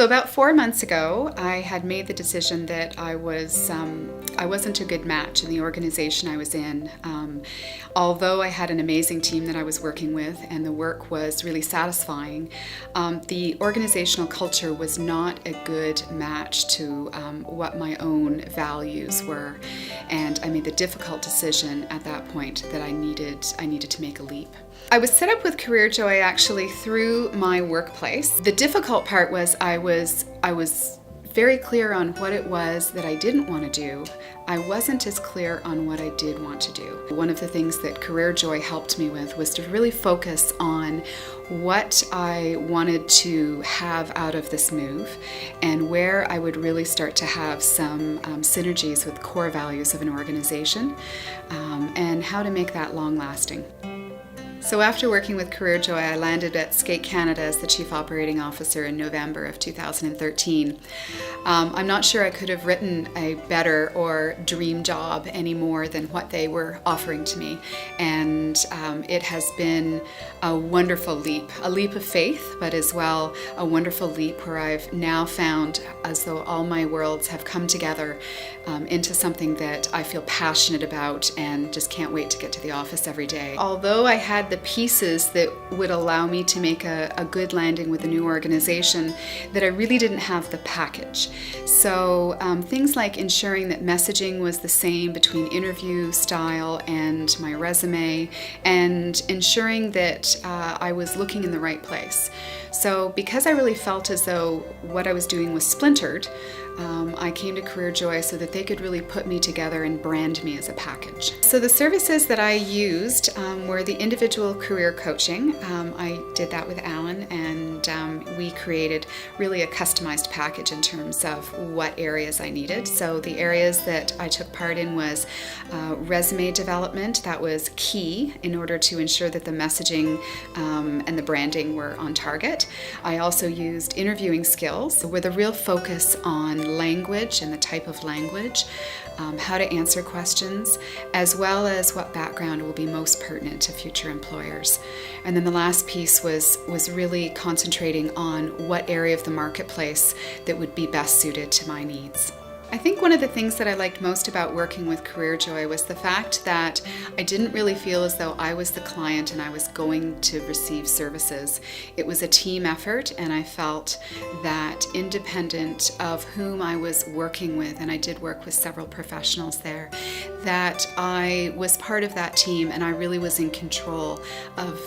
So about 4 months ago, I had made the decision that I wasn't a good match in the organization I was in. Although I had an amazing team that I was working with and the work was really satisfying, the organizational culture was not a good match to what my own values were. And I made the difficult decision at that point that I needed to make a leap. I was set up with CareerJoy actually through my workplace. The difficult part was I was very clear on what it was that I didn't want to do. I wasn't as clear on what I did want to do. One of the things that CareerJoy helped me with was to really focus on what I wanted to have out of this move and where I would really start to have some synergies with core values of an organization and how to make that long-lasting. So after working with CareerJoy, I landed at Skate Canada as the Chief Operating Officer in November of 2013. I'm not sure I could have written a better or dream job any more than what they were offering to me. And it has been a wonderful leap, a leap of faith, but as well a wonderful leap where I've now found as though all my worlds have come together into something that I feel passionate about and just can't wait to get to the office every day. Although I had the pieces that would allow me to make a good landing with a new organization, that I really didn't have the package. So things like ensuring that messaging was the same between interview style and my resume, and ensuring that I was looking in the right place. So because I really felt as though what I was doing was splintered, I came to CareerJoy so that they could really put me together and brand me as a package. So the services that I used were the individual career coaching. I did that with Alan, and we created really a customized package in terms of what areas I needed. So the areas that I took part in was resume development. That was key in order to ensure that the messaging and the branding were on target. I also used interviewing skills with a real focus on language and the type of language, how to answer questions, as well as what background will be most pertinent to future employers. And then the last piece was really concentrating on what area of the marketplace that would be best suited to my needs. I think one of the things that I liked most about working with CareerJoy was the fact that I didn't really feel as though I was the client and I was going to receive services. It was a team effort, and I felt that independent of whom I was working with, and I did work with several professionals there, that I was part of that team and I really was in control of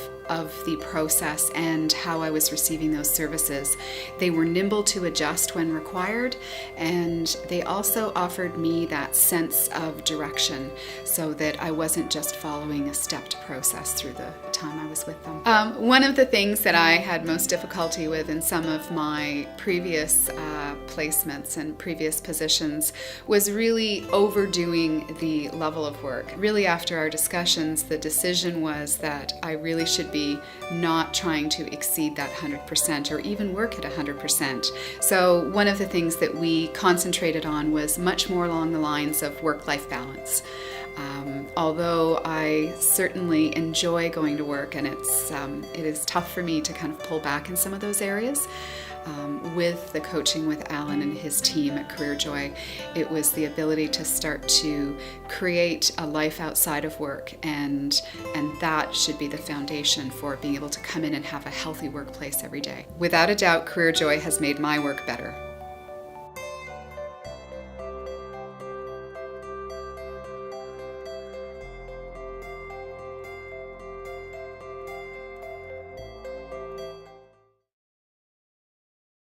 the process and how I was receiving those services. They were nimble to adjust when required, and they also offered me that sense of direction so that I wasn't just following a stepped process through the time I was with them. One of the things that I had most difficulty with in some of my previous placements and previous positions was really overdoing the level of work. Really, after our discussions, the decision was that I really should be not trying to exceed that 100% or even work at 100%. So one of the things that we concentrated on was much more along the lines of work-life balance. Although I certainly enjoy going to work, and it is tough for me to kind of pull back in some of those areas, with the coaching with Alan and his team at CareerJoy, it was the ability to start to create a life outside of work, and that should be the foundation for being able to come in and have a healthy workplace every day. Without a doubt, CareerJoy has made my work better.